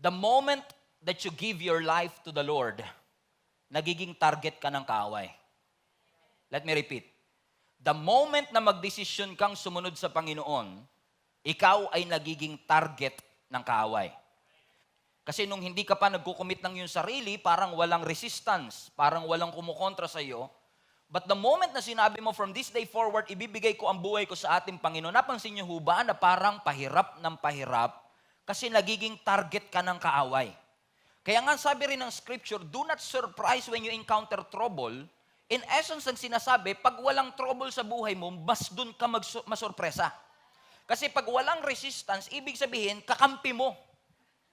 The moment that you give your life to the Lord, nagiging target ka ng kaaway. Let me repeat. The moment na magdesisyon kang sumunod sa Panginoon, ikaw ay nagiging target ng kaaway. Kasi nung hindi ka pa nagkukumit ng iyong sarili, parang walang resistance, parang walang kumukontra sa iyo. But the moment na sinabi mo, from this day forward, ibibigay ko ang buhay ko sa ating Panginoon, napansin niyo ho ba na parang pahirap ng pahirap kasi nagiging target ka ng kaaway. Kaya nga sabi rin ng scripture, do not surprise when you encounter trouble. In essence, ang sinasabi, pag walang trouble sa buhay mo, mas dun ka masurpresa. Kasi pag walang resistance, ibig sabihin, kakampi mo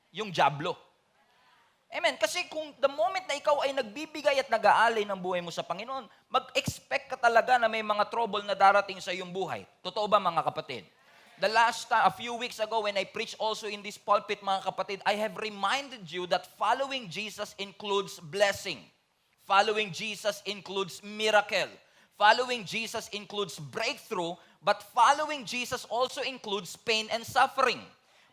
yung dyablo. Amen. Kasi kung the moment na ikaw ay nagbibigay at nag-aalay ng buhay mo sa Panginoon, mag-expect ka talaga na may mga trouble na darating sa iyong buhay. Totoo ba mga kapatid? A few weeks ago when I preached also in this pulpit mga kapatid, I have reminded you that following Jesus includes blessing. Following Jesus includes miracle. Following Jesus includes breakthrough, but following Jesus also includes pain and suffering.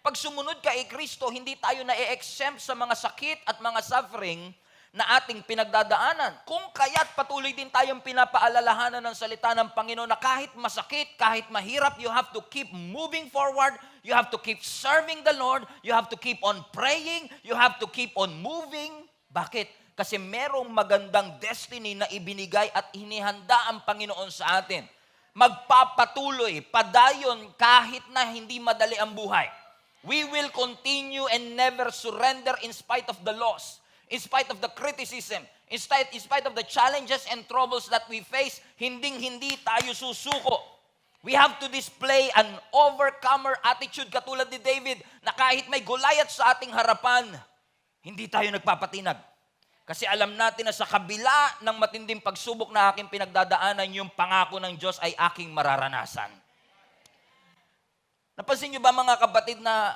Pag sumunod ka kay Kristo, hindi tayo na-exempt sa mga sakit at mga suffering na ating pinagdadaanan. Kung kaya't patuloy din tayong pinapaalalahanan ng salita ng Panginoon na kahit masakit, kahit mahirap, you have to keep moving forward, you have to keep serving the Lord, you have to keep on praying, you have to keep on moving. Bakit? Kasi merong magandang destiny na ibinigay at hinihanda ang Panginoon sa atin. Magpapatuloy, padayon kahit na hindi madali ang buhay. We will continue and never surrender in spite of the loss, in spite of the criticism, in spite of the challenges and troubles that we face, hindi tayo susuko. We have to display an overcomer attitude katulad ni David na kahit may Goliath sa ating harapan, hindi tayo nagpapatinag. Kasi alam natin na sa kabila ng matinding pagsubok na aking pinagdadaanan, yung pangako ng Diyos ay aking mararanasan. Napansin niyo ba mga kapatid na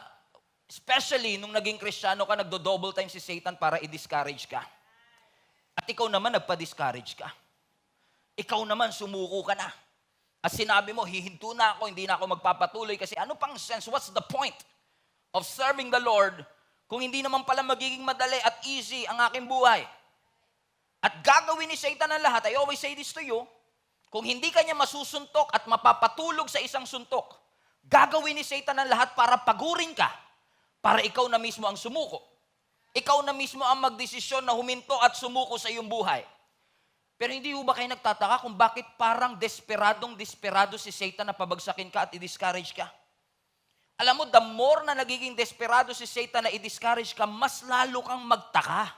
especially nung naging Kristiyano ka, nagdo-double time si Satan para i-discourage ka. At ikaw naman nagpa-discourage ka. Ikaw naman sumuko ka na. At sinabi mo, hihinto na ako, hindi na ako magpapatuloy kasi ano pang sense, what's the point of serving the Lord kung hindi naman pala magiging madali at easy ang aking buhay? At gagawin ni Satan ang lahat. I always say this to you, kung hindi ka niya masusuntok at mapapatulog sa isang suntok, gagawin ni Satan ang lahat para pagurin ka, para ikaw na mismo ang sumuko. Ikaw na mismo ang magdesisyon na huminto at sumuko sa iyong buhay. Pero hindi ba kayo nagtataka kung bakit parang desperado si Satan na pabagsakin ka at i-discourage ka? Alam mo, the more na nagiging desperado si Satan na i-discourage ka, mas lalo kang magtaka.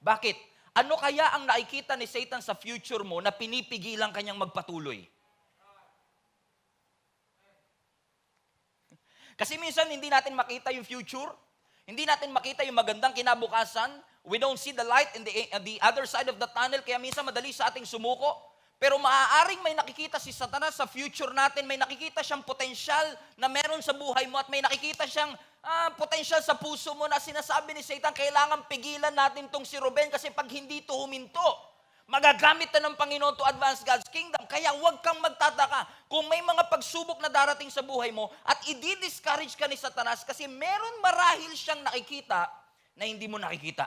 Bakit? Ano kaya ang nakikita ni Satan sa future mo na pinipigilan kanyang magpatuloy? Kasi minsan hindi natin makita yung future, hindi natin makita yung magandang kinabukasan, we don't see the light in the other side of the tunnel, kaya minsan madali sa ating sumuko. Pero maaaring may nakikita si Satanas sa future natin, may nakikita siyang potensyal na meron sa buhay mo at may nakikita siyang potensyal sa puso mo na sinasabi ni Satan, kailangan pigilan natin tong si Ruben kasi pag hindi to huminto, magagamit na ng Panginoon to advance God's kingdom. Kaya huwag kang magtataka kung may mga pagsubok na darating sa buhay mo at i-discourage ka ni Satanas kasi meron marahil siyang nakikita na hindi mo nakikita.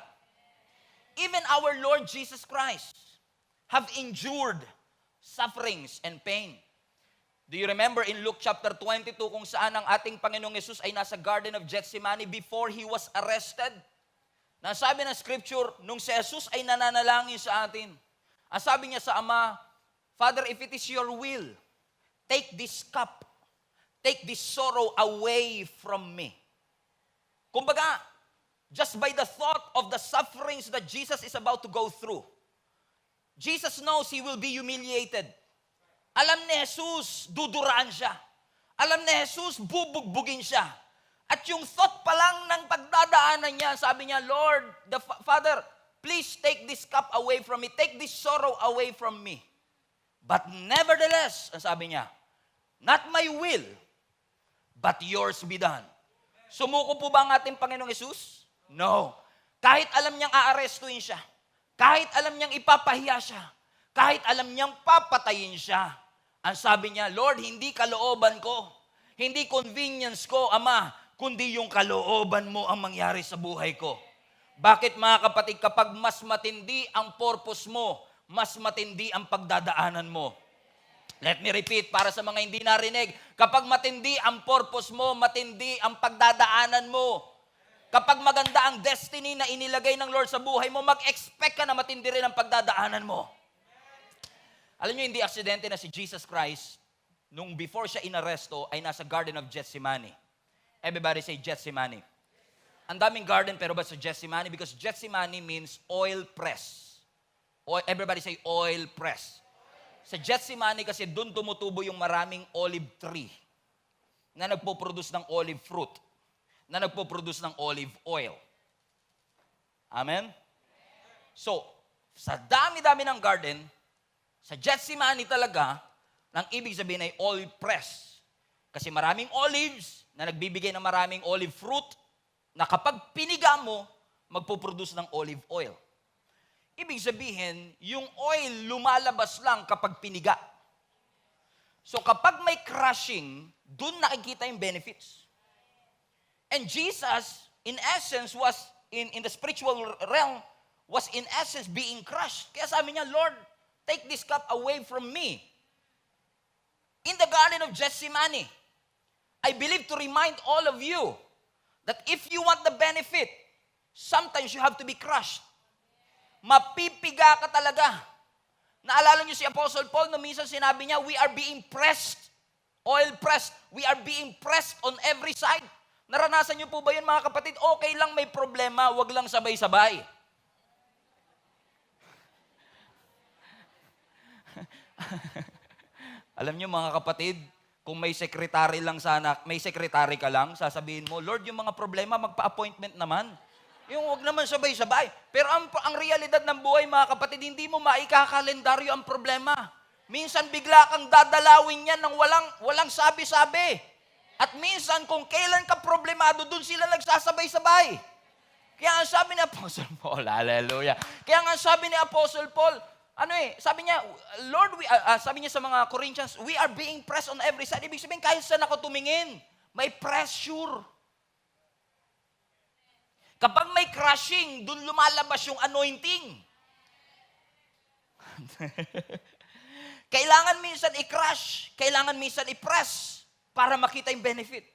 Even our Lord Jesus Christ have endured sufferings and pain. Do you remember in Luke chapter 22 kung saan ang ating Panginoong Yesus ay nasa Garden of Gethsemane before He was arrested? Nasabi ng scripture, nung si Jesus ay nananalangin sa atin, ang sabi niya sa Ama, Father, if it is your will, take this cup, take this sorrow away from me. Kumbaga, just by the thought of the sufferings that Jesus is about to go through, Jesus knows He will be humiliated. Alam ni Jesus, duduraan siya. Alam ni Jesus, bubugbugin siya. At yung thought pa lang ng pagdadaanan niya, sabi niya, Lord, Father, please take this cup away from me. Take this sorrow away from me. But nevertheless, sabi niya, not my will, but yours be done. Sumuko po ba ang ating Panginoong Yesus? No. Kahit alam niyang aarestuin siya, kahit alam niyang ipapahiya siya, kahit alam niyang papatayin siya, ang sabi niya, Lord, hindi kalooban ko, hindi convenience ko, Ama, kundi yung kalooban mo ang mangyari sa buhay ko. Bakit mga kapatid? Kapag mas matindi ang purpose mo, mas matindi ang pagdadaanan mo. Let me repeat para sa mga hindi narinig. Kapag matindi ang purpose mo, matindi ang pagdadaanan mo. Kapag maganda ang destiny na inilagay ng Lord sa buhay mo, mag-expect ka na matindi rin ang pagdadaanan mo. Alam niyo, hindi aksidente na si Jesus Christ, nung before siya inaresto, ay nasa Garden of Gethsemane. Everybody say Gethsemane. Ang daming garden, pero ba sa Gethsemane? Because Gethsemane means oil press. Everybody say oil press. Sa Gethsemane kasi doon tumutubo yung maraming olive tree na nagpo-produce ng olive fruit, na nagpo-produce ng olive oil. Amen? So, sa dami-dami ng garden, sa Gethsemane talaga, ang ibig sabihin ay olive press. Kasi maraming olives na nagbibigay ng maraming olive fruit na kapag piniga mo, magpo-produce ng olive oil. Ibig sabihin, yung oil lumalabas lang kapag piniga. So kapag may crushing, dun nakikita yung benefits. And Jesus, in essence, was in the spiritual realm, was in essence being crushed. Kaya sabi niya, Lord, take this cup away from me. In the Garden of Gethsemane, I believe to remind all of you that if you want the benefit, sometimes you have to be crushed. Mapipiga ka talaga. Naalala niyo si Apostle Paul na minsan sinabi niya, we are being pressed, oil pressed. We are being pressed on every side. Naranasan niyo po ba yun mga kapatid? Okay lang may problema, wag lang sabay-sabay. Alam niyo mga kapatid, kung may secretary lang sana, may secretary ka lang, sasabihin mo, Lord, yung mga problema, magpa-appointment naman. Yung wag naman sabay-sabay. Pero ang realidad ng buhay, mga kapatid, hindi mo maikakalendaryo ang problema. Minsan bigla kang dadalawin yan ng walang sabi-sabi. At minsan kung kailan ka problemado, dun sila nagsasabay-sabay. Kaya ang sabi ni Apostle Paul, hallelujah. Kaya ang sabi ni Apostle Paul, sabi niya, Lord, sabi niya sa mga Corinthians, we are being pressed on every side. Ibig sabihin, kahit saan ako tumingin, may pressure. Kapag may crushing, dun lumalabas yung anointing. Kailangan minsan i-crush, kailangan minsan i-press para makita yung benefit.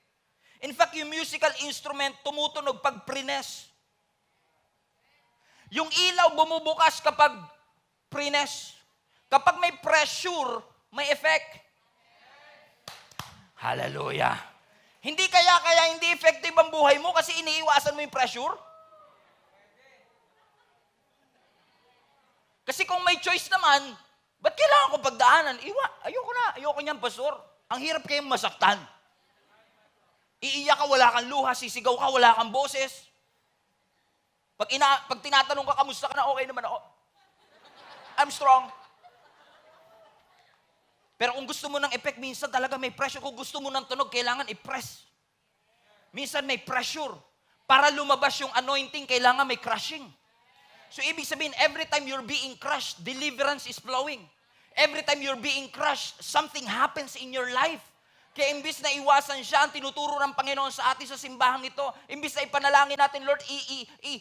In fact, yung musical instrument tumutunog pag prines. Yung ilaw bumubukas kapag prines. Kapag may pressure, may effect. Hallelujah. Hindi kaya hindi effective ang buhay mo kasi iniiwasan mo yung pressure? Kasi kung may choice naman, ba't kailangan ko pagdaanan? Ayoko niyan, pastor. Ang hirap kayong masaktan. Iiyak ka, wala kang luha, sisigaw ka, wala kang boses. Pag tinatanong ka, kamusta ka na, okay naman ako. I'm strong. Pero kung gusto mo ng effect, minsan talaga may pressure. Kung gusto mo ng tunog, kailangan i-press. Minsan may pressure. Para lumabas yung anointing, kailangan may crushing. So ibig sabihin, every time you're being crushed, deliverance is flowing. Every time you're being crushed, something happens in your life. Kaya imbis na iwasan siya, ang tinuturo ng Panginoon sa atin sa simbahang ito, imbis na ipanalangin natin, Lord,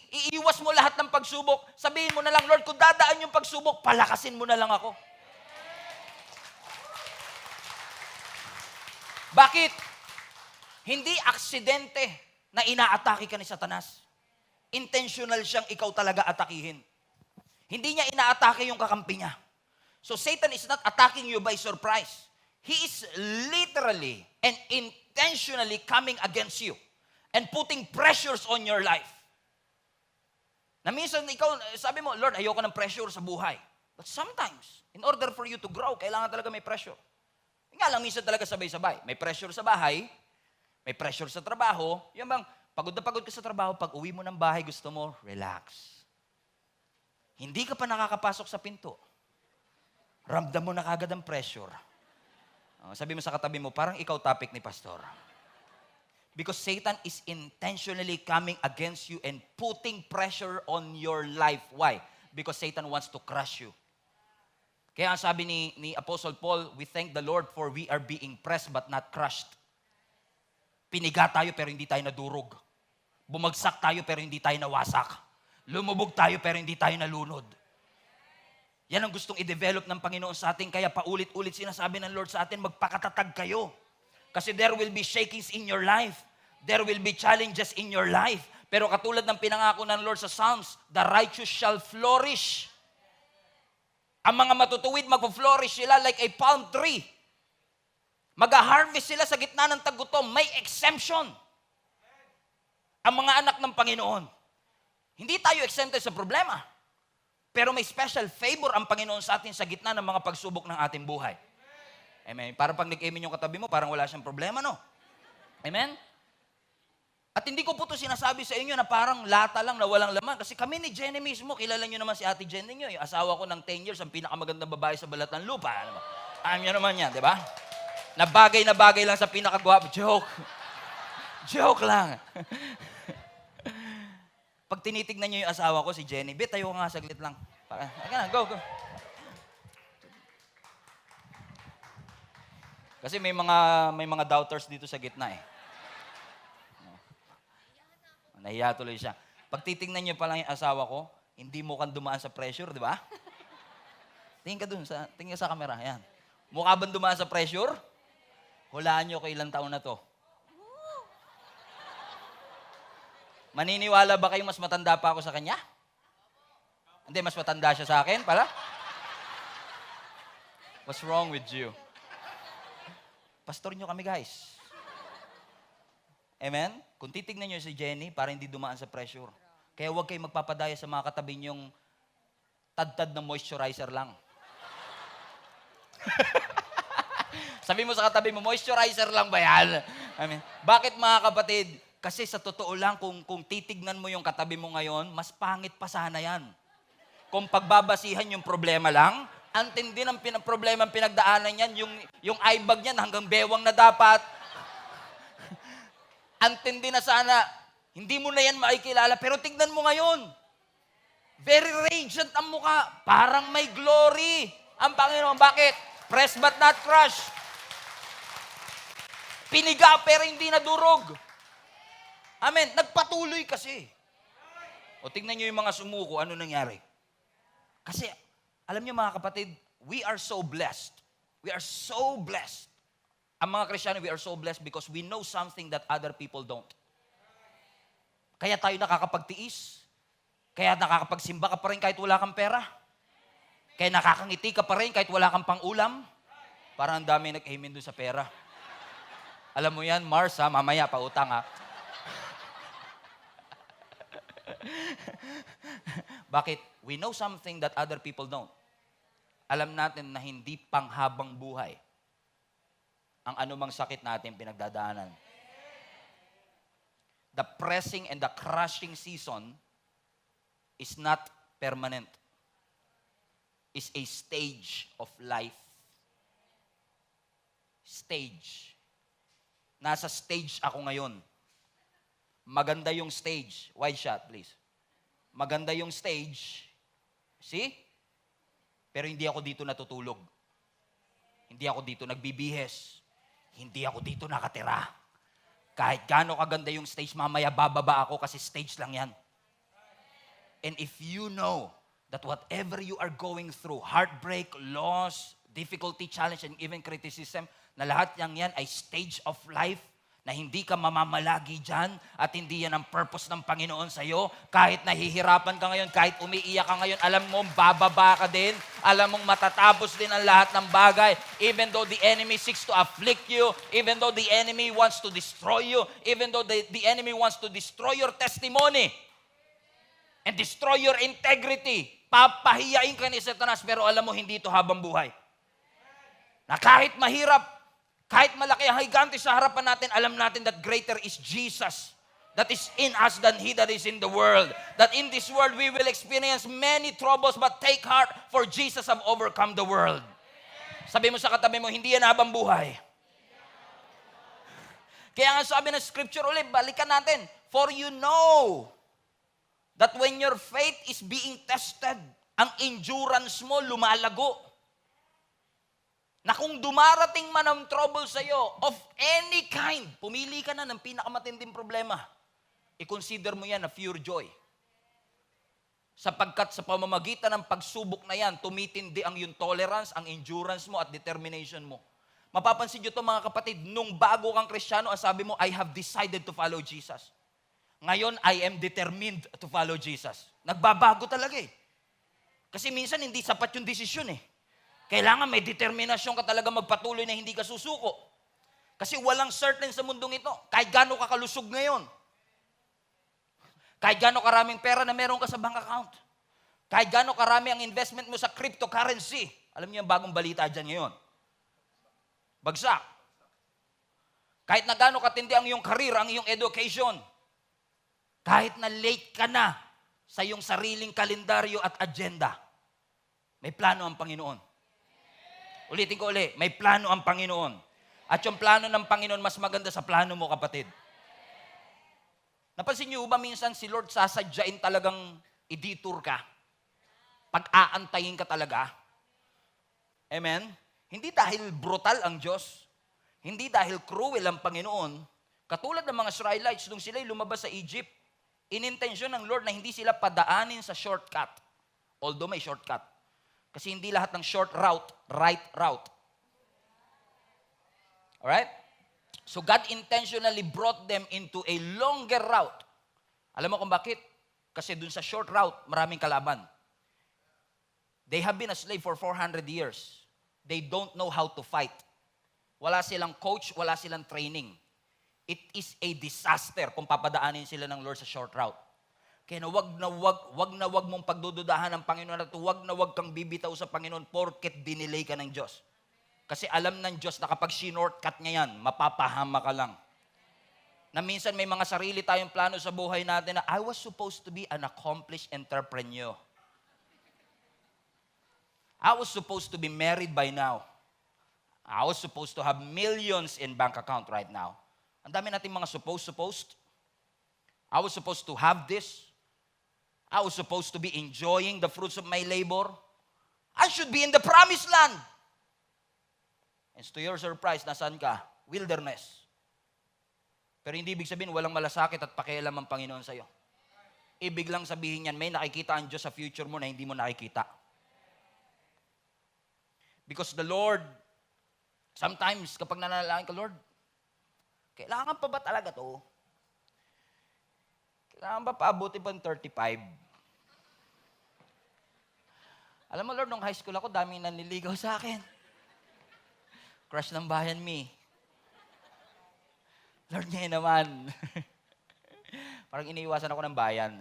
iiwas mo lahat ng pagsubok. Sabihin mo na lang, Lord, kung dadaan yung pagsubok, palakasin mo na lang ako. Bakit? Hindi aksidente na inaatake ka ni Satanas. Intentional siyang ikaw talaga atakihin. Hindi niya inaatake yung kakampi niya. So Satan is not attacking you by surprise. He is literally and intentionally coming against you and putting pressures on your life. Na minsan ikaw, sabi mo, Lord, ayoko ng pressure sa buhay. But sometimes, in order for you to grow, kailangan talaga may pressure. Nga lang, minsan talaga sabay-sabay. May pressure sa bahay, may pressure sa trabaho. Yan bang, pagod na pagod ka sa trabaho, pag uwi mo ng bahay, gusto mo, relax. Hindi ka pa nakakapasok sa pinto. Ramdam mo na kagad ang pressure. Sabi mo sa katabi mo, parang ikaw topic ni Pastor. Because Satan is intentionally coming against you and putting pressure on your life. Why? Because Satan wants to crush you. Kaya ang sabi ni Apostle Paul, we thank the Lord for we are being pressed but not crushed. Piniga tayo pero hindi tayo nadurog. Bumagsak tayo pero hindi tayo nawasak. Lumubog tayo pero hindi tayo nalunod. Yan ang gustong i-develop ng Panginoon sa atin. Kaya paulit-ulit sinasabi ng Lord sa atin, magpakatatag kayo. Kasi there will be shakings in your life. There will be challenges in your life. Pero katulad ng pinangako ng Lord sa Psalms, the righteous shall flourish. Ang mga matutuwid, mag-flourish sila like a palm tree. Mag-harvest sila sa gitna ng tagutom. May exemption. Ang mga anak ng Panginoon. Hindi tayo exempted sa problema. Pero may special favor ang Panginoon sa atin sa gitna ng mga pagsubok ng ating buhay. Amen. Parang pag nag-amen yung katabi mo, parang wala siyang problema, no? Amen? At hindi ko po ito sinasabi sa inyo na parang lata lang na walang laman. Kasi kami ni Jenny mismo, kilala nyo naman si Ate Jenny nyo. Yung asawa ko ng 10 years, ang pinakamagandang babae sa balat ng lupa. Alam nyo naman yan, di ba? Na bagay lang sa pinakagwapo. Joke. Joke lang. Pag tinitignan nyo yung asawa ko, si Jenny, tayo nga saglit lang. Go. Kasi may mga doubters dito sa gitna eh. Nahiya tuloy siya. Pag titignan nyo pa lang yung asawa ko, hindi mo kan dumaan sa pressure, di ba? Tingin ka sa camera, yan. Mukha bang dumaan sa pressure? Hulaan nyo kung ilang taon na to. Maniniwala ba kayo mas matanda pa ako sa kanya? Hindi, mas matanda siya sa akin pala? What's wrong with you? Pastor nyo kami, guys. Amen? Kung titignan nyo si Jenny, para hindi dumaan sa pressure. Kaya huwag kayong magpapadaya sa mga katabi nyong tad-tad na moisturizer lang. Sabi mo sa katabi mo, moisturizer lang ba yan? Amen. Bakit mga kapatid? Kasi sa totoo lang, kung titignan mo yung katabi mo ngayon, mas pangit pa sana yan. Kung pagbabasihan yung problema lang, ang tindi ng problema ang pinagdaanan yan, yung eye bag niyan hanggang bewang na dapat. Ang tindi na sana, hindi mo na yan makikilala, pero tignan mo ngayon. Very radiant ang mukha, parang may glory. Ang Panginoon, bakit? Press but not crush. Piniga pero hindi nadurog. Amen. Nagpatuloy kasi. O tingnan nyo yung mga sumuko, ano nangyari? Kasi, alam nyo mga kapatid, we are so blessed. We are so blessed. Ang mga Kristiyano, we are so blessed because we know something that other people don't. Kaya tayo nakakapagtiis. Kaya nakakapagsimba ka pa rin kahit wala kang pera. Kaya nakakangiti ka pa rin kahit wala kang pang-ulam. Parang ang dami nag-amen doon sa pera. Alam mo yan, Mars, ha? Mamaya, pautang, ha? Bakit? We know something that other people don't. Alam natin na hindi panghabang buhay ang anumang sakit natin pinagdadaanan. The pressing and the crushing season is not permanent. It's a stage of life. Stage. Nasa stage ako ngayon. Maganda yung stage. Wide shot, please. Maganda yung stage. See? Pero hindi ako dito natutulog. Hindi ako dito nagbibihes. Hindi ako dito nakatira. Kahit gaano kaganda yung stage, mamaya bababa ako kasi stage lang yan. And if you know that whatever you are going through, heartbreak, loss, difficulty, challenge, and even criticism, na lahat yan ay stage of life, na hindi ka mamamalagi dyan at hindi yan ang purpose ng Panginoon sa'yo. Kahit nahihirapan ka ngayon, kahit umiiyak ka ngayon, alam mo, bababa ka din. Alam mong matatapos din ang lahat ng bagay. Even though the enemy seeks to afflict you, even though the enemy wants to destroy you, even though the enemy wants to destroy your testimony and destroy your integrity, papahiyain ka ni Satanas, pero alam mo, hindi ito habang buhay. Na kahit mahirap, kahit malaki ang higante sa harapan natin, alam natin that greater is Jesus that is in us than he that is in the world. That in this world we will experience many troubles, but take heart, for Jesus have overcome the world. Sabi mo sa katabi mo, hindi yan habang buhay. Kaya nga sabi ng scripture ulit, balikan natin. For you know that when your faith is being tested, ang endurance mo lumalago. na kung dumarating man ang trouble sa'yo, of any kind, pumili ka na ng pinakamatinding problema. I-consider mo yan na pure joy. Sapagkat sa pamamagitan ng pagsubok na yan, tumitindi ang yung tolerance, ang endurance mo at determination mo. Mapapansin nyo ito mga kapatid, nung bago kang Kristiyano, ang sabi mo, I have decided to follow Jesus. Ngayon, I am determined to follow Jesus. Nagbabago talaga eh. Kasi minsan hindi sapat yung desisyon eh. Kailangan may determinasyon ka talaga magpatuloy na hindi ka susuko. Kasi walang certain sa mundong ito. Kahit gaano ka kalusog ngayon. Kahit gaano karaming pera na meron ka sa bank account. Kahit gaano karami ang investment mo sa cryptocurrency. Alam niyo yung bagong balita dyan ngayon. Bagsak. Kahit na gaano katindi ang iyong career, ang iyong education. Kahit na late ka na sa iyong sariling kalendaryo at agenda. May plano ang Panginoon. Ulitin ko ulit, may plano ang Panginoon. At yung plano ng Panginoon mas maganda sa plano mo, kapatid. Napansin niyo ba minsan si Lord sasadyain talagang i-detour ka? Pag-aantayin ka talaga? Amen? Hindi dahil brutal ang Diyos. Hindi dahil cruel ang Panginoon. Katulad ng mga Israelites, nung sila'y lumabas sa Egypt, inintensyon ng Lord na hindi sila padaanin sa shortcut. Although may shortcut. Kasi hindi lahat ng short route, right route. Alright? So God intentionally brought them into a longer route. Alam mo kung bakit? Kasi dun sa short route, maraming kalaban. They have been a slave for 400 years. They don't know how to fight. Wala silang coach, wala silang training. It is a disaster kung papadaanin sila ng Lord sa short route. Kaya na wag mong pagdududahan ng Panginoon at wag na wag kang bibitaw sa Panginoon porket dinelay ka ng Diyos. Kasi alam ng Diyos na kapag shortcut niya yan, mapapahama ka lang. Na minsan may mga sarili tayong plano sa buhay natin na I was supposed to be an accomplished entrepreneur. I was supposed to be married by now. I was supposed to have millions in bank account right now. Ang dami nating mga supposed. I was supposed to have this. I was supposed to be enjoying the fruits of my labor. I should be in the promised land. And to your surprise, nasaan ka? Wilderness. Pero hindi ibig sabihin, walang malasakit at pakialam ang Panginoon sa'yo. Ibig lang sabihin yan, may nakikita ang Diyos sa future mo na hindi mo nakikita. Because the Lord, sometimes kapag nanalangin ka, Lord, kailangan pa ba talaga to? Kailangan ba paabuti pa ng 35? Alam mo, Lord, nung high school ako, daming nanliligaw sa akin. Crush ng bayan, me. Lord, ngayon naman. Parang iniiwasan ako ng bayan.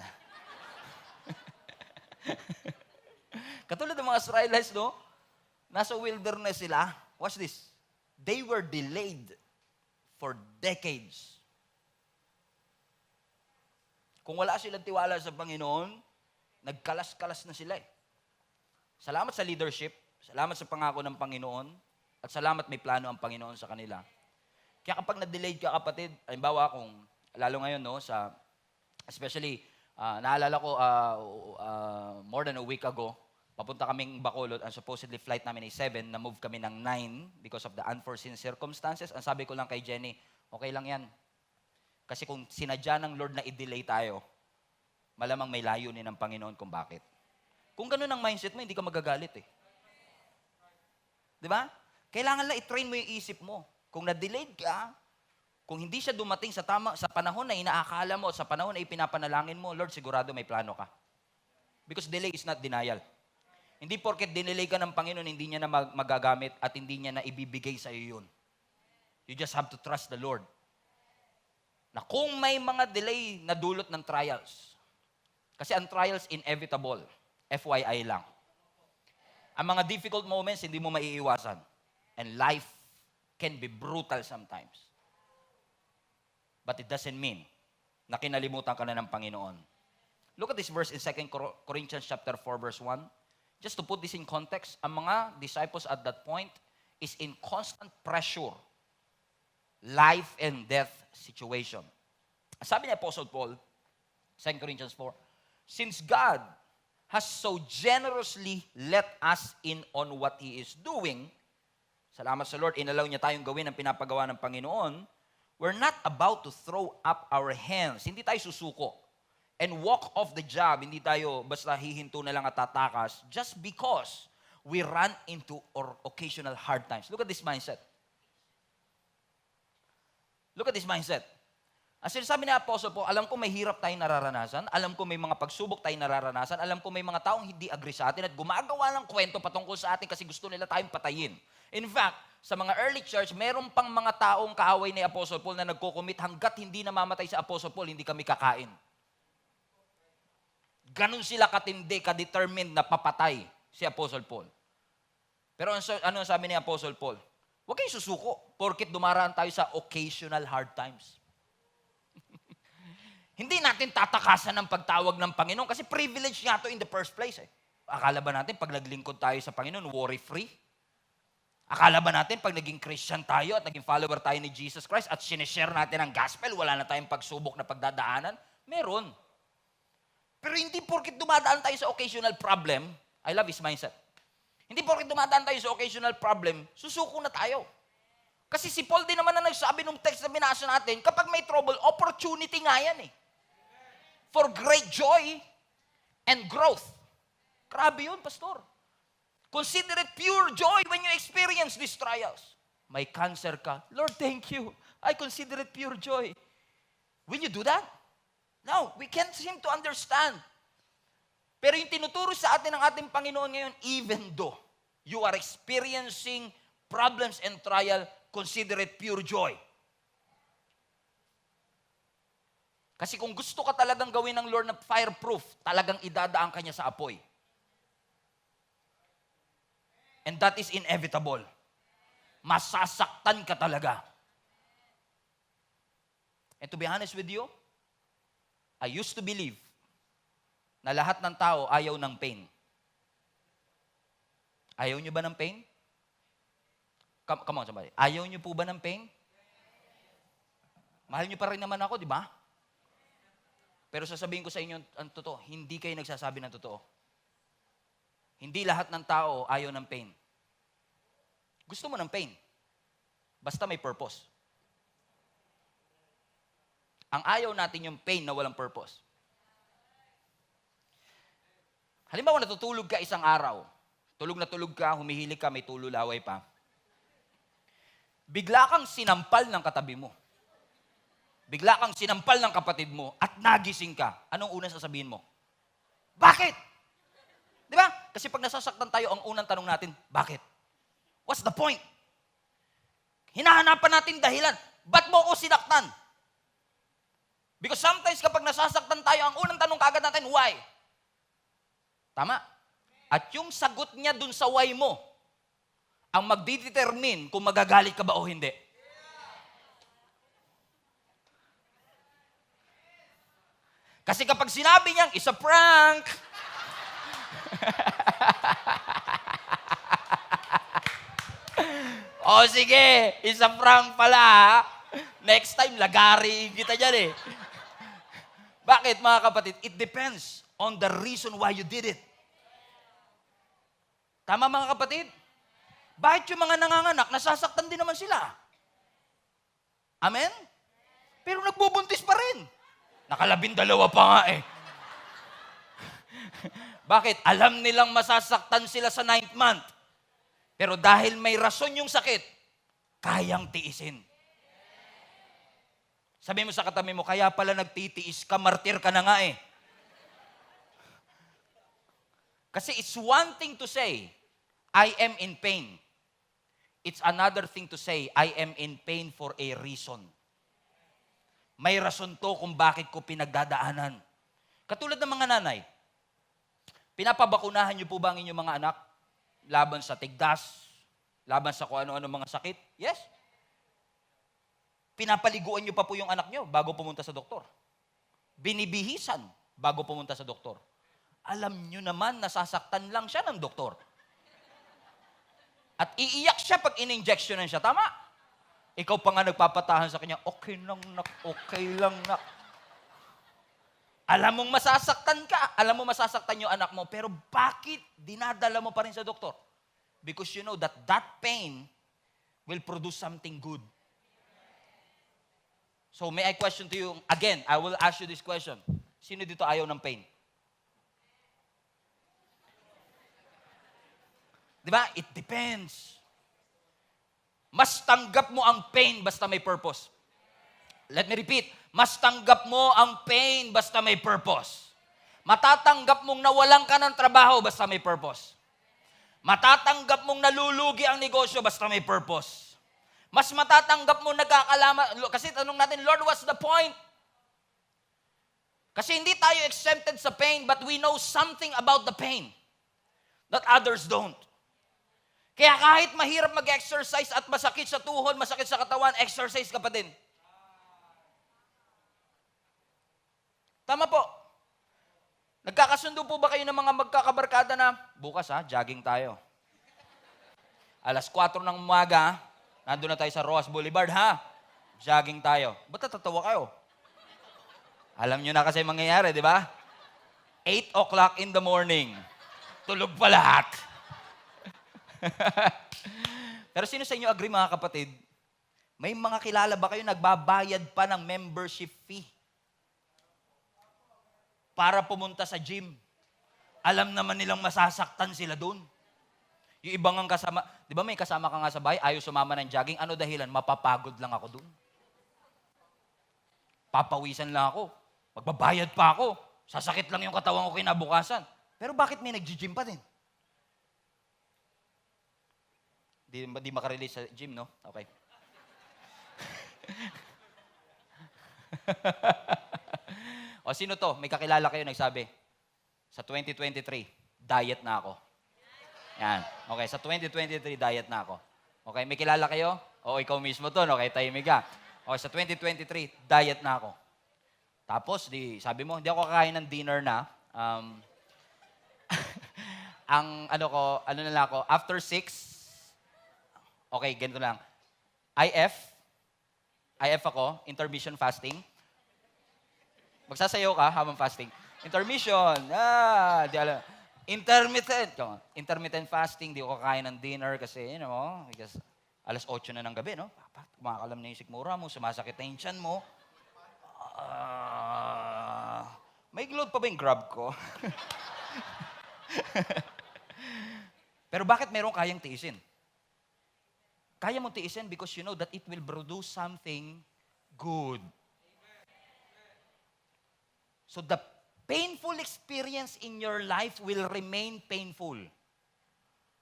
Katulad ng mga Israelites, no? Nasa wilderness sila. Watch this. They were delayed for decades. Kung wala silang tiwala sa Panginoon, nagkalas-kalas na sila eh. Salamat sa leadership, salamat sa pangako ng Panginoon, at salamat may plano ang Panginoon sa kanila. Kaya kapag na-delayed ka, kapatid, halimbawa kung, lalo ngayon, no, especially, naalala ko, more than a week ago, papunta kaming Bacolod, and supposedly flight namin ay 7, na-move kami ng 9 because of the unforeseen circumstances. Ang sabi ko lang kay Jenny, okay lang yan. Kasi kung sinadya ng Lord na i-delay tayo, malamang may layunin ng Panginoon kung bakit. Kung ganun ang mindset mo, hindi ka magagalit eh. Di ba? Kailangan lang i-train mo yung isip mo. Kung na-delayed ka, kung hindi siya dumating sa panahon na inaakala mo, sa panahon na ipinapanalangin mo, Lord, sigurado may plano ka. Because delay is not denial. Hindi porket dinelay ka ng Panginoon, hindi niya na magagamit at hindi niya na ibibigay sa iyo yun. You just have to trust the Lord. Na kung may mga delay na dulot ng trials, kasi ang trials inevitable, FYI lang. Ang mga difficult moments, hindi mo maiiwasan. And life can be brutal sometimes. But it doesn't mean na kinalimutan ka na ng Panginoon. Look at this verse in 2 Corinthians chapter 4, verse 1. Just to put this in context, ang mga disciples at that point is in constant pressure. Life and death situation. Sabi ni Apostle Paul, 2 Corinthians 4, since God has so generously let us in on what He is doing, Salamat sa Lord, inalaw niya tayong gawin ang pinapagawa ng Panginoon. We're not about to throw up our hands. Hindi tayo susuko. And walk off the job. Hindi tayo basta hihinto na lang at tatakas just because we run into occasional hard times. Look at this mindset. Look at this mindset. Ang sinasabi ni Apostle Paul, alam ko may hirap tayong nararanasan, alam ko may mga pagsubok tayong nararanasan, alam ko may mga taong hindi agree sa atin at gumagawa ng kwento patungkol sa atin kasi gusto nila tayong patayin. In fact, sa mga early church, meron pang mga taong kaaway ni Apostle Paul na nagko-commit hanggat hindi namamatay sa Apostle Paul, hindi kami kakain. Ganon sila katindi, ka-determined na papatay si Apostle Paul. Pero ano sabi ni Apostle Paul? Huwag kayong susuko porket dumaraan tayo sa occasional hard times. Hindi natin tatakasan ng pagtawag ng Panginoon kasi privilege nga to in the first place. Akala ba natin pag naglingkod tayo sa Panginoon, worry-free? Akala ba natin pag naging Christian tayo at naging follower tayo ni Jesus Christ at sinishare natin ang gospel, wala na tayong pagsubok na pagdadaanan? Meron. Pero hindi porket dumadaan tayo sa occasional problem, I love his mindset. Hindi porket dumadaan tayo sa occasional problem, susuko na tayo. Kasi si Paul din naman na nagsabi nung text na binasa natin, kapag may trouble, opportunity nga yan eh. For great joy and growth. Grabe yun, pastor. Consider it pure joy when you experience these trials. May cancer ka. Lord, thank you. I consider it pure joy. Will you do that? No, we can't seem to understand. Pero yung tinuturo sa atin ng ating Panginoon ngayon, even though you are experiencing problems and trial, consider it pure joy. Kasi kung gusto ka talagang gawin ng Lord na fireproof, talagang idadaan ka niya sa apoy. And that is inevitable. Masasaktan ka talaga. And to be honest with you, I used to believe na lahat ng tao ayaw ng pain. Ayaw niyo ba ng pain? Come on, somebody. Ayaw niyo po ba ng pain? Mahal niyo pa rin naman ako, di ba? Pero sasabihin ko sa inyo ang totoo, hindi kayo nagsasabi ng totoo. Hindi lahat ng tao ayaw ng pain. Gusto mo ng pain. Basta may purpose. Ang ayaw natin yung pain na walang purpose. Halimbawa, natutulog ka isang araw. Tulog na tulog ka, humihilig ka, may tululaway pa. Bigla kang sinampal ng katabi mo. Bigla kang sinampal ng kapatid mo at nagising ka. Anong unang sasabihin mo? Bakit? Di ba? Kasi pag nasasaktan tayo, ang unang tanong natin, bakit? What's the point? Hinahanapan natin dahilan. Ba't mo ako sinaktan? Because sometimes kapag nasasaktan tayo, ang unang tanong kaagad natin, why? Tama? At yung sagot niya dun sa why mo, ang magdidetermine kung magagalit ka ba o hindi. Kasi kapag sinabi niyang, it's a prank, o sige, it's a prank pala, next time, lagari kita dyan eh. Bakit mga kapatid? It depends on the reason why you did it. Tama mga kapatid? Bakit yung mga nanganganak, nasasaktan din naman sila? Amen? Pero nagbubuntis pa rin. Nakalabindalawa pa nga eh. Bakit? Alam nilang masasaktan sila sa 9th month. Pero dahil may rason yung sakit, kayang tiisin. Sabi mo sa katabi mo, kaya pala nagtitiis ka, martir ka na nga eh. Kasi it's one thing to say, I am in pain. It's another thing to say, I am in pain for a reason. May rason to kung bakit ko pinagdadaanan. Katulad ng mga nanay, pinapabakunahan niyo po ba ang inyong mga anak? Laban sa tigdas, laban sa kung ano-ano mga sakit? Yes. Pinapaliguan niyo pa po yung anak niyo bago pumunta sa doktor. Binibihisan bago pumunta sa doktor. Alam niyo naman, nasasaktan lang siya ng doktor. At iiyak siya pag in-injectionan siya. Tama? Ikaw pa nga nagpapatahan sa kanya, okay lang nak, okay lang nak. Alam mong masasaktan ka, alam mo masasaktan yung anak mo, pero bakit dinadala mo pa rin sa doktor? Because you know that that pain will produce something good. So may I question to you, again, I will ask you this question. Sino dito ayaw ng pain? Di ba? It depends. Mas tanggap mo ang pain basta may purpose. Let me repeat. Mas tanggap mo ang pain basta may purpose. Matatanggap mong nawalan ka ng trabaho basta may purpose. Matatanggap mong nalulugi ang negosyo basta may purpose. Mas matatanggap mo nagkakalama. Kasi tanong natin, Lord, what's the point? Kasi hindi tayo exempted sa pain, but we know something about the pain that others don't. Kaya kahit mahirap mag-exercise at masakit sa tuhod, masakit sa katawan, exercise ka pa din. Tama po. Nagkakasundo po ba kayo ng mga magkakabarkada na, bukas jogging tayo. Alas 4 ng umaga, nandun na tayo sa Roas Boulevard, jogging tayo. Ba't natatawa kayo? Alam nyo na kasi mangyayari, di ba? 8 o'clock in the morning. Tulog pa lahat. Pero sino sa inyo agree, mga kapatid? May mga kilala ba kayo nagbabayad pa ng membership fee para pumunta sa gym? Alam naman nilang masasaktan sila doon. Yung ibang ang kasama, di ba may kasama ka nga sa bahay, ayaw sumama ng jogging, ano dahilan? Mapapagod lang ako doon. Papawisan lang ako. Magbabayad pa ako. Sasakit lang yung katawan ko kinabukasan. Pero bakit may nag-gym pa din? Di makarelate sa gym, no? Okay. O sino to? May kakilala kayo nagsabi, sa 2023, diet na ako. Yan. Okay, sa 2023, diet na ako. Okay, may kilala kayo? O ikaw mismo to, no? Kay tahimik ka. Okay, sa 2023, diet na ako. Tapos, sabi mo, hindi ako kakain ng dinner na. Ang ano na lang ako, after 6, okay, ganito lang. IF ako, intermission fasting. Magsasayaw ka habang fasting. Intermission, di alam. Intermittent fasting, di ako kakain ng dinner kasi, because alas 8 na ng gabi, no? Kumakalam na yung sikmura mo, sumasakit na yung tiyan mo. May load pa ba yung grab ko? Pero bakit meron kayang tiisin? Kaya mong tiisin because you know that it will produce something good. So the painful experience in your life will remain painful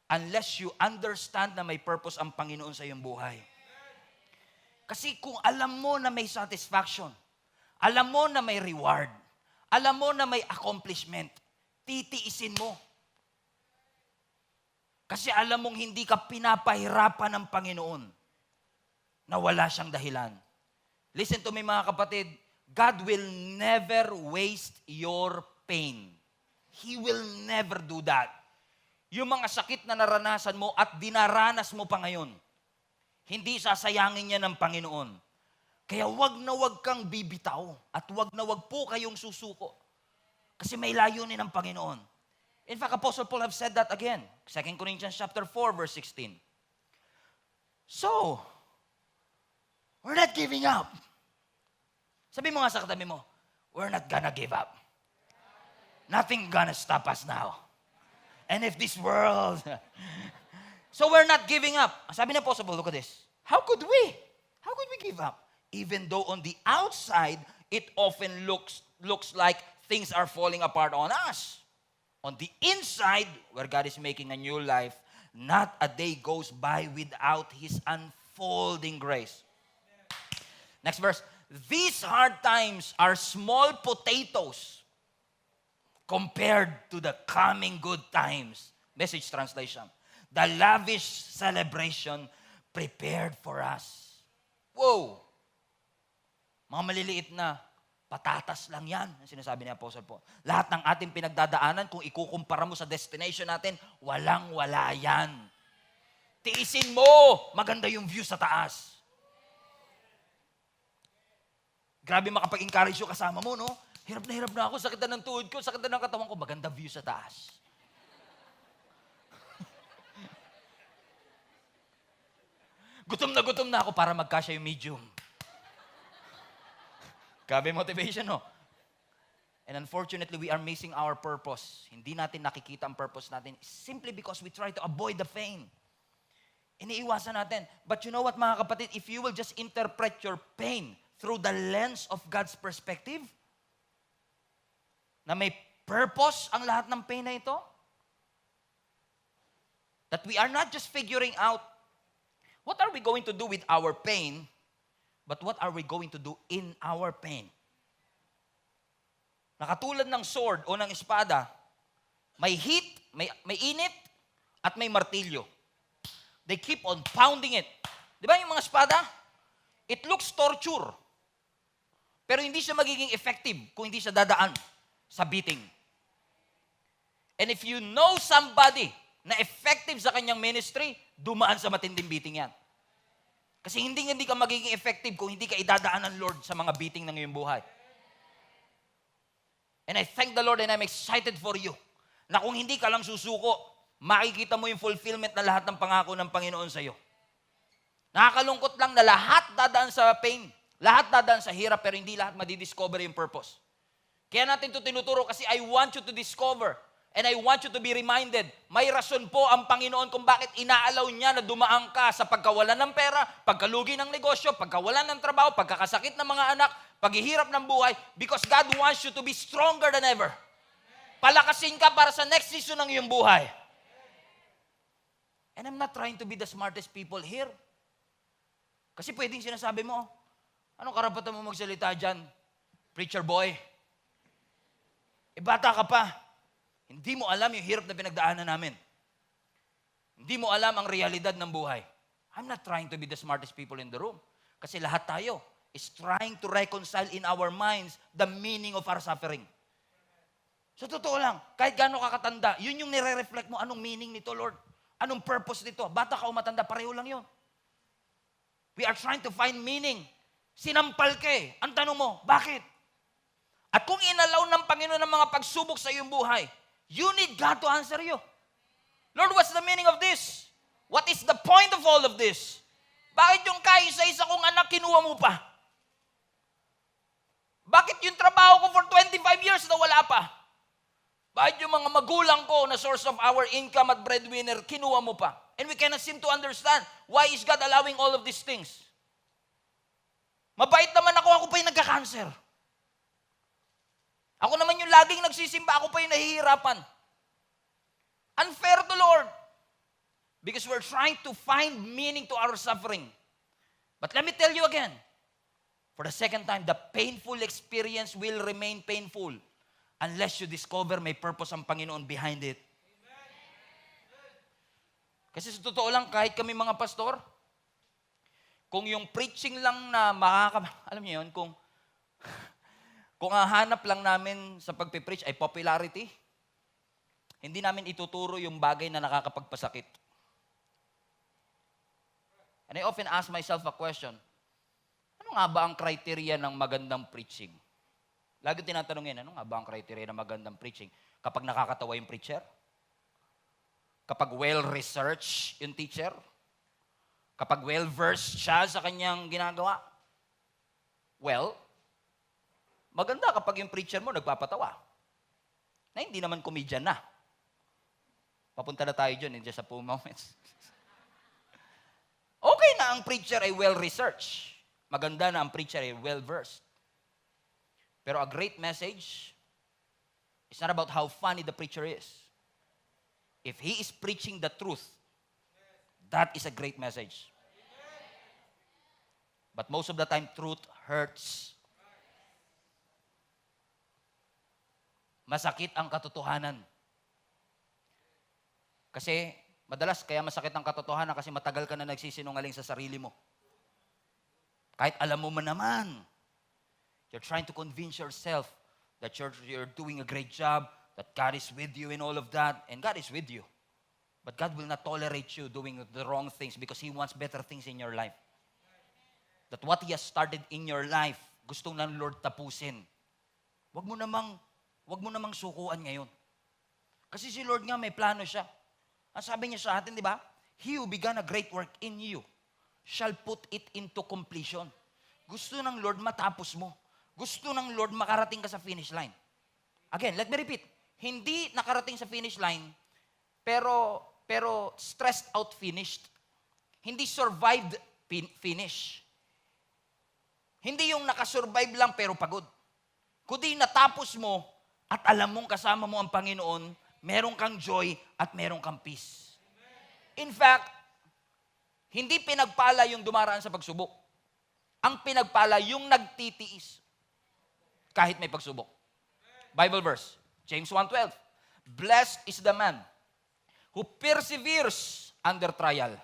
unless you understand na may purpose ang Panginoon sa iyong buhay. Kasi kung alam mo na may satisfaction, alam mo na may reward, alam mo na may accomplishment, titiisin mo. Kasi alam mong hindi ka pinapahirapan ng Panginoon na wala siyang dahilan. Listen to me, mga kapatid, God will never waste your pain. He will never do that. Yung mga sakit na naranasan mo at dinaranas mo pa ngayon, hindi sasayangin niya ng Panginoon. Kaya wag na wag kang bibitaw at wag na wag po kayong susuko. Kasi may layunin ng Panginoon. In fact, Apostle Paul have said that again. 2 Corinthians chapter 4, verse 16. So, we're not giving up. Sabi mo nga sa katabi mo, we're not gonna give up. Nothing gonna stop us now. And if this world... So we're not giving up. Sabi ni Apostle Paul, look at this. How could we? How could we give up? Even though on the outside, it often looks like things are falling apart on us. On the inside, where God is making a new life, not a day goes by without His unfolding grace. Next verse. These hard times are small potatoes compared to the coming good times. Message translation. The lavish celebration prepared for us. Whoa! Mga maliliit na patatas lang yan, ang sinasabi ni Apostle Paul. Lahat ng ating pinagdadaanan, kung ikukumpara mo sa destination natin, walang-wala yan. Tiisin mo, maganda yung view sa taas. Grabe makapag-encourage yung kasama mo, no? Hirap na ako, sakit na ng tuhod ko, sakit na ng katawan ko, maganda view sa taas. Gutom na ako para magkasya yung medium. Grabe motivation, no? And unfortunately, we are missing our purpose. Hindi natin nakikita ang purpose natin simply because we try to avoid the pain. Iniiwasan natin. But you know what, mga kapatid? If you will just interpret your pain through the lens of God's perspective, na may purpose ang lahat ng pain na ito, that we are not just figuring out what are we going to do with our pain, but what are we going to do in our pain. Nakatulad ng sword o ng espada, may heat, may init, at may martilyo. They keep on pounding it. Di ba yung mga espada? It looks torture. Pero hindi siya magiging effective kung hindi siya dadaan sa beating. And if you know somebody na effective sa kanyang ministry, dumaan sa matinding beating yan. Kasi hindi ka magiging effective kung hindi ka idadaan ng Lord sa mga beating ng iyong buhay. And I thank the Lord and I'm excited for you na kung hindi ka lang susuko, makikita mo yung fulfillment na lahat ng pangako ng Panginoon sa iyo. Nakakalungkot lang na lahat dadaan sa pain, lahat dadaan sa hirap, pero hindi lahat madidiscover yung purpose. Kaya natin ito tinuturo kasi I want you to discover and I want you to be reminded, may rason po ang Panginoon kung bakit inaalaw niya na dumaan ka sa pagkawalan ng pera, pagkalugi ng negosyo, pagkawalan ng trabaho, pagkakasakit ng mga anak, paghihirap ng buhay, because God wants you to be stronger than ever. Palakasin ka para sa next season ng iyong buhay. And I'm not trying to be the smartest people here. Kasi pwedeng sinasabi mo, anong karapatan mo magsalita dyan? Preacher boy. Bata ka pa. Hindi mo alam yung hirap na pinagdaanan namin. Hindi mo alam ang realidad ng buhay. I'm not trying to be the smartest people in the room. Kasi lahat tayo is trying to reconcile in our minds the meaning of our suffering. So totoo lang, kahit gaano kakatanda, yun yung nire-reflect mo, anong meaning nito, Lord? Anong purpose nito? Bata ka o matanda, pareho lang yun. We are trying to find meaning. Sinampal ka eh. Ang tanong mo, bakit? At kung inalaw ng Panginoon ng mga pagsubok sa iyong buhay, you need God to answer you. Lord, what's the meaning of this? What is the point of all of this? Bakit yung kaisa-isa kong anak kinuha mo pa? Bakit yung trabaho ko for 25 years na wala pa? Bakit yung mga magulang ko na source of our income at breadwinner, kinuha mo pa? And we cannot seem to understand why is God allowing all of these things. Mabait naman ako pa yung nagka-cancer. Ako naman yung laging nagsisimba, ako pa yung nahihirapan. Unfair to Lord. Because we're trying to find meaning to our suffering. But let me tell you again, for the second time, the painful experience will remain painful unless you discover may purpose ang Panginoon behind it. Kasi sa totoo lang, kahit kami mga pastor, kung yung preaching lang na alam niyo yun, kung ang hanap lang namin sa pagpipreach ay popularity, hindi namin ituturo yung bagay na nakakapagpasakit. And I often ask myself a question, ano nga ba ang criteria ng magandang preaching? Lagi tinatanong yan, ano nga ba ang criteria ng magandang preaching? Kapag nakakatawa yung preacher? Kapag well-researched yung teacher? Kapag well-versed siya sa kanyang ginagawa? Well, maganda kapag yung preacher mo nagpapatawa. Na hindi naman comedian na. Papunta na tayo dyan in just a few moments. Okay na ang preacher ay well-researched. Maganda na ang preacher ay well-versed. Pero a great message is not about how funny the preacher is. If he is preaching the truth, that is a great message. But most of the time, truth hurts. Masakit ang katotohanan. Kasi madalas kaya masakit ang katotohanan kasi matagal ka na nagsisinungaling sa sarili mo. Kahit alam mo man naman, you're trying to convince yourself that you're doing a great job, that God is with you in all of that, and God is with you. But God will not tolerate you doing the wrong things because He wants better things in your life. That what He has started in your life, gustong ng Lord tapusin. Wag mo namang sukuan ngayon. Kasi si Lord nga may plano siya. Ang sabi niya sa atin, di ba? He who began a great work in you shall put it into completion. Gusto ng Lord matapos mo. Gusto ng Lord makarating ka sa finish line. Again, let me repeat. Hindi nakarating sa finish line, pero stressed out finished. Hindi survived finish. Hindi yung nakasurvive lang pero pagod. Kundi natapos mo at alam mong kasama mo ang Panginoon, meron kang joy at meron kang peace. In fact, hindi pinagpala yung dumaraan sa pagsubok. Ang pinagpala yung nagtitiis kahit may pagsubok. Bible verse, James 1:12. Blessed is the man who perseveres under trial.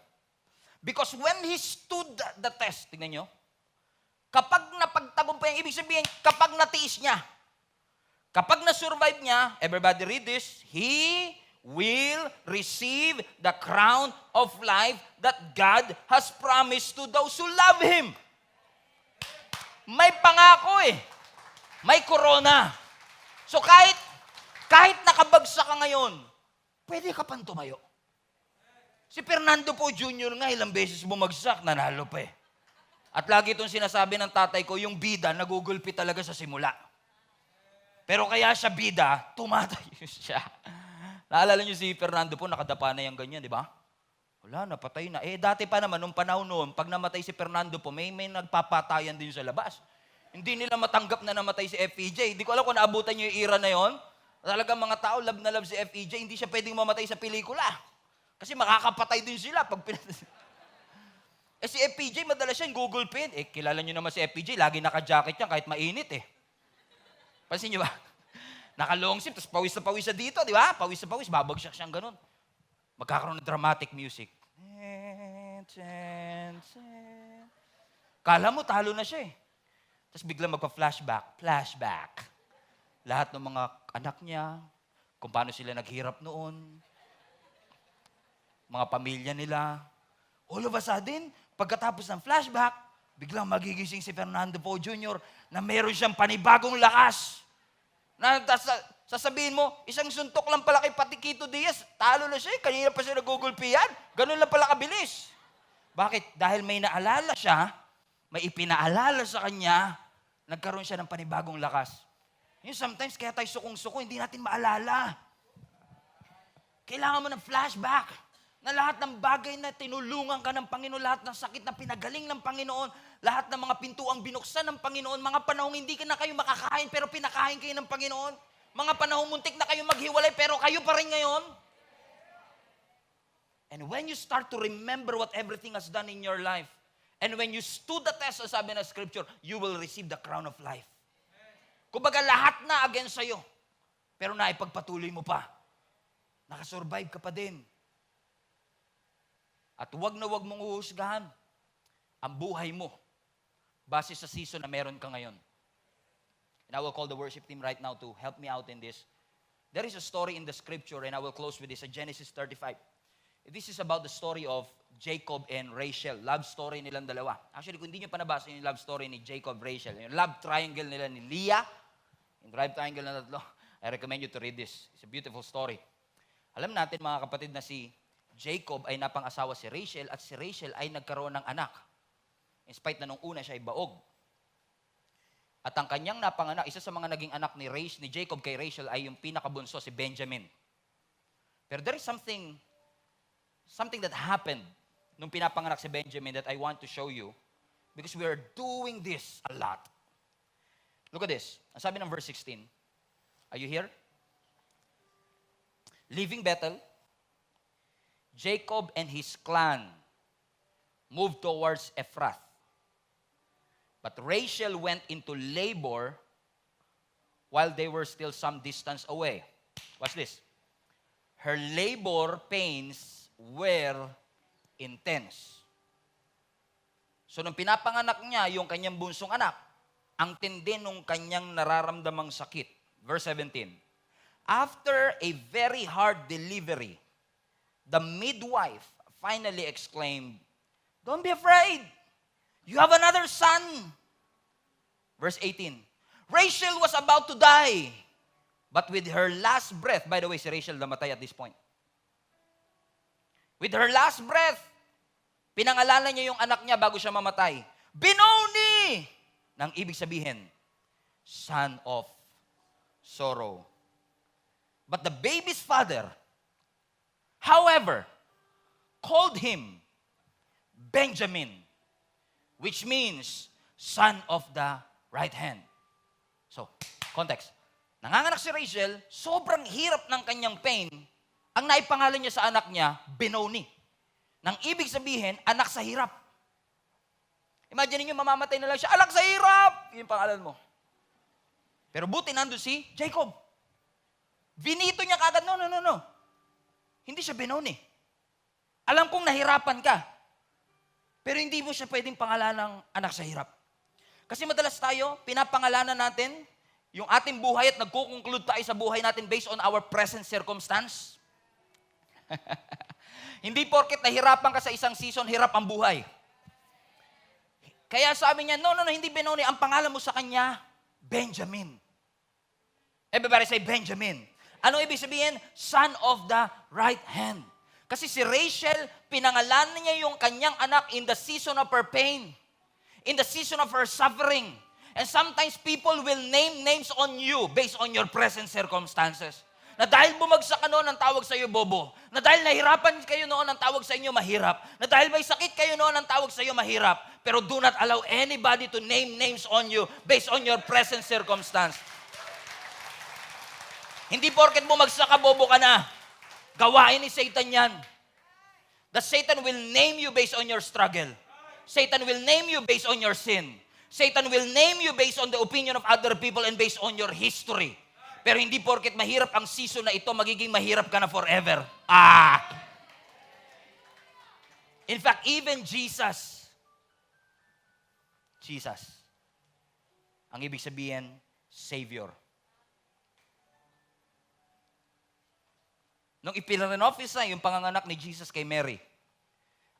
Because when he stood the test, tingnan nyo, kapag napagtagumpay, ibig sabihin, kapag natiis niya, kapag na-survive niya, everybody read this, he will receive the crown of life that God has promised to those who love Him. May pangako eh. May corona. So kahit nakabagsak ka ngayon, pwede ka pang tumayo. Si Fernando po Jr. nga, ilang beses bumagsak, nanalo pa eh. At lagi itong sinasabi ng tatay ko, yung bida, nagugulpi talaga sa simula. Pero kaya siya bida, tumatayo siya. Naalala niyo si Fernando po, nakadapa na yung ganyan, di ba? Wala, napatay na. Dati pa naman, nung panahon noon, pag namatay si Fernando po, may nagpapatayan din sa labas. Hindi nila matanggap na namatay si FEJ. Hindi ko alam kung naabutan niyo yung era na yon. Talagang mga tao, love na love si FEJ, hindi siya pwedeng mamatay sa pelikula. Kasi makakapatay din sila pag si FPJ, madalas siya Google Pin. Kilala nyo naman si FPJ, lagi naka-jacket yan kahit mainit eh. Pansin nyo ba? Naka-long sleeve, tapos pawis na pawis sa dito, di ba? Pawis na pawis, babagsak siyang ganun. Magkakaroon ng dramatic music. Kala mo, talo na siya eh. Tapos biglang flashback. Lahat ng mga anak niya, kung paano sila naghirap noon, mga pamilya nila. All of a sudden, pagkatapos ng flashback, biglang magigising si Fernando Po Jr. na meron siyang panibagong lakas. Na sasabihin mo, isang suntok lang pala kay Patiquito Diaz, talo na siya, kanina pa siya nagugulpihan. Ganun lang pala kabilis. Bakit? Dahil may naalala siya, may ipinaalala sa kanya, nagkaroon siya ng panibagong lakas. Sometimes, kaya tayo sukong-suko, hindi natin maalala. Kailangan mo ng flashback. Na lahat ng bagay na tinulungan ka ng Panginoon, lahat ng sakit na pinagaling ng Panginoon, lahat ng mga pintuang binuksan ng Panginoon, mga panahong hindi ka na kayo makakain pero pinakain kayo ng Panginoon, mga panahong muntik na kayo maghiwalay pero kayo pa rin ngayon. And when you start to remember what everything has done in your life, and when you stood the test, as sabi ng Scripture, you will receive the crown of life. Kumbaga lahat na against sa'yo, pero naipagpatuloy mo pa. Nakasurvive ka pa din. At huwag na huwag mong uhusgahan ang buhay mo base sa season na meron ka ngayon. And I will call the worship team right now to help me out in this. There is a story in the Scripture, and I will close with this, Genesis 35. This is about the story of Jacob and Rachel. Love story nilang dalawa. Actually, kung hindi nyo pa nabasa yung love story ni Jacob, Rachel, yung love triangle nila ni Leah, yung love triangle na tatlo, I recommend you to read this. It's a beautiful story. Alam natin mga kapatid na si Jacob ay napang-asawa si Rachel at si Rachel ay nagkaroon ng anak. In spite na nung una siya ay baog. At ang kanyang napanganak, isa sa mga naging anak ni Jacob kay Rachel ay yung pinakabunso, si Benjamin. Pero there is something that happened nung pinapanganak si Benjamin that I want to show you because we are doing this a lot. Look at this. Ang sabi ng verse 16. Are you here? Leaving Bethel, Jacob and his clan moved towards Ephrath. But Rachel went into labor while they were still some distance away. Watch this. Her labor pains were intense. So nung pinapanganak niya yung kanyang bunsong anak, ang tindi nung kanyang nararamdamang sakit. Verse 17. After a very hard delivery, the midwife finally exclaimed, "Don't be afraid. You have another son." Verse 18. Rachel was about to die, but with her last breath, by the way, si Rachel namatay at this point. With her last breath, Pinangalanan niya yung anak niya bago siya mamatay. Benoni! Nang ibig sabihin, son of sorrow. But the baby's father, however, called him Benjamin, which means son of the right hand. So, context. Nanganganak si Rachel, sobrang hirap ng kanyang pain, ang naipangalan niya sa anak niya, Benoni. Nang ibig sabihin, anak sa hirap. Imagine niyo, mamamatay na lang siya, anak sa hirap! Yung pangalan mo. Pero buti nandun si Jacob. Vinito niya kagad, no. Hindi siya Benoni. Alam kong nahirapan ka. Pero hindi mo siya pwedeng pangalan ng anak sa hirap. Kasi madalas tayo, pinapangalanan natin yung ating buhay at nagko-conclude tayo sa buhay natin based on our present circumstance. Hindi porket nahirapan ka sa isang season, hirap ang buhay. Kaya sabi niya, no, hindi Benoni. Ang pangalan mo sa kanya, Benjamin. Everybody say Benjamin. Ano ibig sabihin? Son of the right hand. Kasi si Rachel, pinangalanan niya yung kanyang anak in the season of her pain. In the season of her suffering. And sometimes people will name names on you based on your present circumstances. Na dahil bumagsak ka noon, ang tawag sa iyo, bobo. Na dahil nahirapan kayo noon, ang tawag sa inyo, mahirap. Na dahil may sakit kayo noon, ang tawag sa iyo, mahirap. Pero do not allow anybody to name names on you based on your present circumstance. Hindi porket bumagsak ka, bobo ka na. Gawain ni Satan yan. The Satan will name you based on your struggle. Satan will name you based on your sin. Satan will name you based on the opinion of other people and based on your history. Pero hindi porket mahirap ang season na ito, magiging mahirap ka na forever. In fact, even Jesus, ang ibig sabihin, Savior. Nung ipinarenoffis na yung panganganak ni Jesus kay Mary,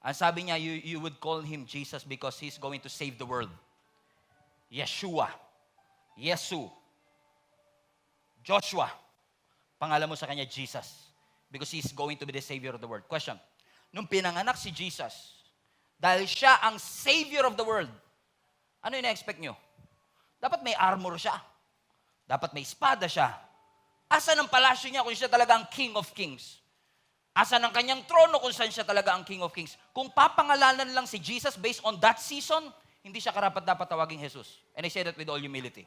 ang sabi niya, you would call him Jesus because he's going to save the world. Yeshua, Yesu, Joshua, pangalan mo sa kanya Jesus because he's going to be the Savior of the world. Question, nung pinanganak si Jesus, dahil siya ang Savior of the world, ano yung na-expect nyo? Dapat may armor siya. Dapat may espada siya. Asan ang palasyo niya kung siya talaga ang King of Kings? Asan ang kanyang trono kung saan siya talaga ang King of Kings? Kung papangalanan lang si Jesus based on that season, hindi siya karapat-dapat tawaging Jesus. And I say that with all humility.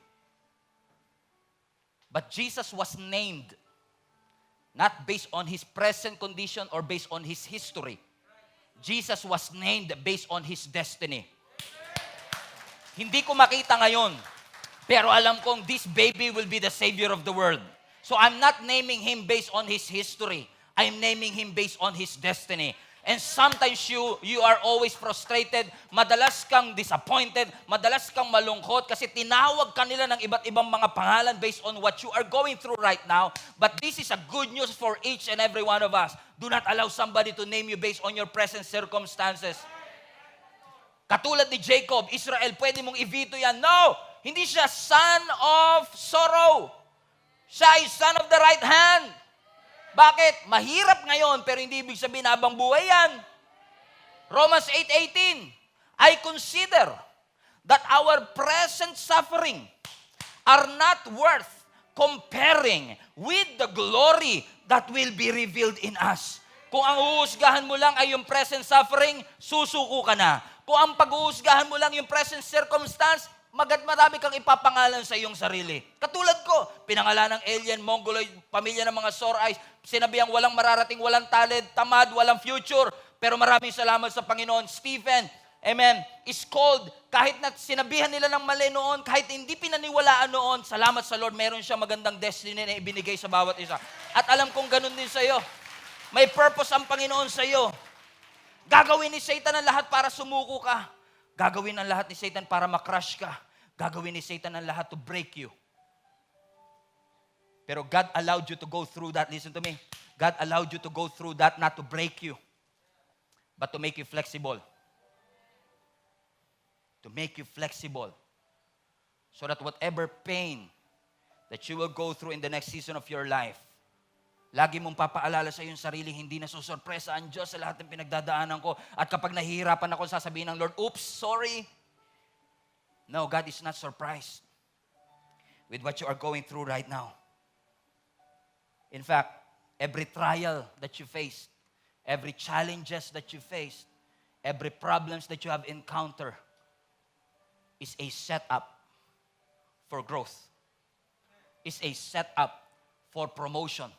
But Jesus was named not based on his present condition or based on his history. Jesus was named based on his destiny. Hindi ko makita ngayon, pero alam kong this baby will be the Savior of the world. So I'm not naming him based on his history. I'm naming him based on his destiny. And sometimes you are always frustrated, madalas kang disappointed, madalas kang malungkot kasi tinawag ka nila ng iba't ibang mga pangalan based on what you are going through right now. But this is a good news for each and every one of us. Do not allow somebody to name you based on your present circumstances. Katulad ni Jacob, Israel, pwede mong i-veto yan. No! Hindi siya son of sorrow. Siya ay son of the right hand. Bakit? Mahirap ngayon, pero hindi ibig sabihin habang buhay yan. Romans 8:18, I consider that our present suffering are not worth comparing with the glory that will be revealed in us. Kung ang huhusgahan mo lang ay yung present suffering, susuko ka na. Kung ang pag-uusgahan mo lang yung present circumstance, marami kang ipapangalan sa iyong sarili. Katulad ko, pinangalan ng alien, mongoloid, pamilya ng mga sore eyes, sinabihang walang mararating, walang talent, tamad, walang future. Pero maraming salamat sa Panginoon. Stephen, amen, is called, kahit na sinabihan nila ng mali noon, kahit hindi pinaniwalaan noon, salamat sa Lord, meron siya magandang destiny na ibinigay sa bawat isa. At alam kong ganun din sa iyo. May purpose ang Panginoon sa iyo. Gagawin ni Satan ang lahat para sumuko ka. Gagawin ang lahat ni Satan para makrush ka. Gagawin ni Satan ang lahat to break you. Pero God allowed you to go through that. Listen to me. God allowed you to go through that not to break you, but to make you flexible. To make you flexible. So that whatever pain that you will go through in the next season of your life, Lagi mong papaalala sa iyong sarili, hindi nasusurpresa ang Diyos sa lahat ng pinagdadaanan ko. At kapag nahihirapan ako, sasabihin ng Lord, oops, sorry. No, God is not surprised with what you are going through right now. In fact, every trial that you face, every challenges that you face, every problems that you have encountered is a setup for growth. Is a setup for promotion.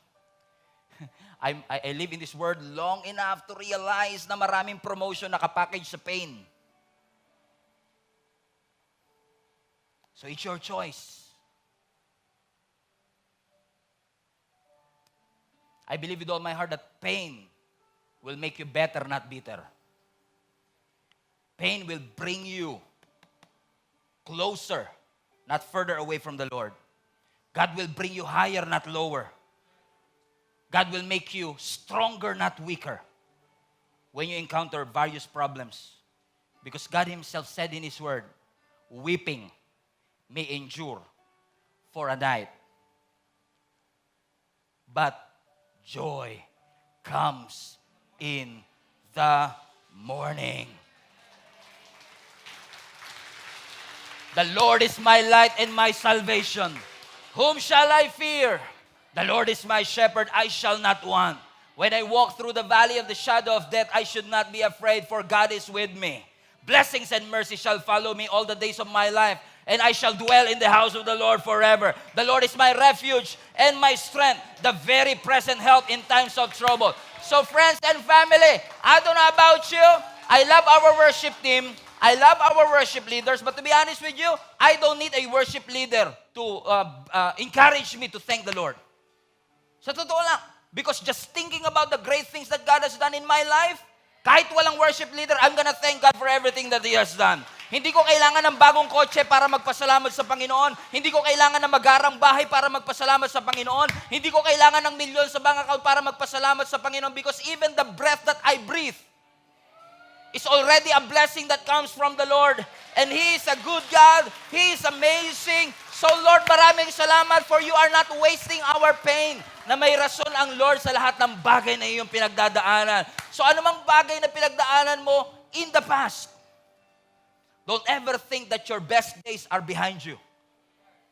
I live in this world long enough to realize na maraming promotion nakapackage sa pain. So it's your choice. I believe with all my heart that pain will make you better, not bitter. Pain will bring you closer, not further away from the Lord. God will bring you higher, not lower. God will make you stronger, not weaker, when you encounter various problems. Because God Himself said in His Word, weeping may endure for a night, but joy comes in the morning. The Lord is my light and my salvation. Whom shall I fear? The Lord is my shepherd, I shall not want. When I walk through the valley of the shadow of death, I should not be afraid, for God is with me. Blessings and mercy shall follow me all the days of my life, and I shall dwell in the house of the Lord forever. The Lord is my refuge and my strength, the very present help in times of trouble. So friends and family, I don't know about you, I love our worship team, I love our worship leaders, but to be honest with you, I don't need a worship leader to encourage me to thank the Lord. Sa totoo lang, because just thinking about the great things that God has done in my life, kahit walang worship leader, I'm gonna thank God for everything that He has done. Hindi ko kailangan ng bagong kotse para magpasalamat sa Panginoon. Hindi ko kailangan ng magarang bahay para magpasalamat sa Panginoon. Hindi ko kailangan ng milyon sa bank account para magpasalamat sa Panginoon, because even the breath that I breathe is already a blessing that comes from the Lord. And He is a good God. He is amazing. So Lord, maraming salamat for you are not wasting our pain. Na may rason ang Lord sa lahat ng bagay na iyong pinagdadaanan. So anumang bagay na pinagdaanan mo in the past, don't ever think that your best days are behind you.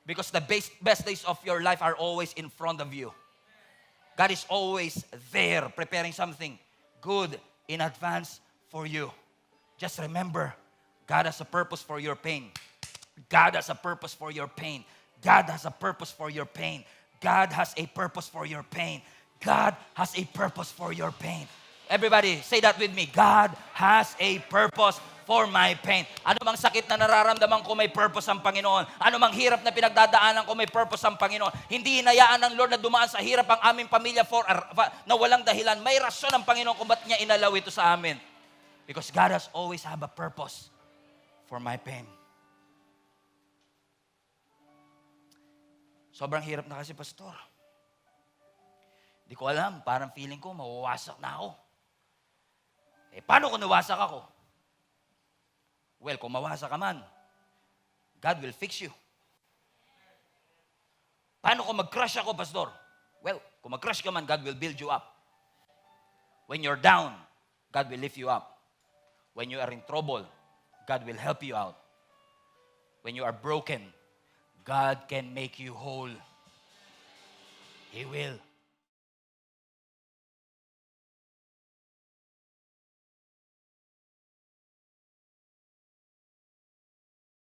Because the best days of your life are always in front of you. God is always there preparing something good in advance for you. Just remember, God has a purpose for your pain. God has a purpose for your pain. God has a purpose for your pain. God has a purpose for your pain. God has a purpose for your pain. Everybody, say that with me. God has a purpose for my pain. Ano mang sakit na nararamdaman ko, may purpose ang Panginoon. Ano mang hirap na pinagdadaanan ko, may purpose ang Panginoon. Hindi hinayaan ng Lord na dumaan sa hirap ang aming pamilya na walang dahilan. May rason ang Panginoon kung ba't niya inalaw ito sa amin. Because God has always have a purpose for my pain. Sobrang hirap na kasi, Pastor. Hindi ko alam, parang feeling ko, mawawasak na ako. Paano kung nawasak ako? Well, kung mawasak ka man, God will fix you. Paano kung mag-crush ako, Pastor? Well, kung mag-crush ka man, God will build you up. When you're down, God will lift you up. When you are in trouble, God will help you out. When you are broken, God can make you whole. He will.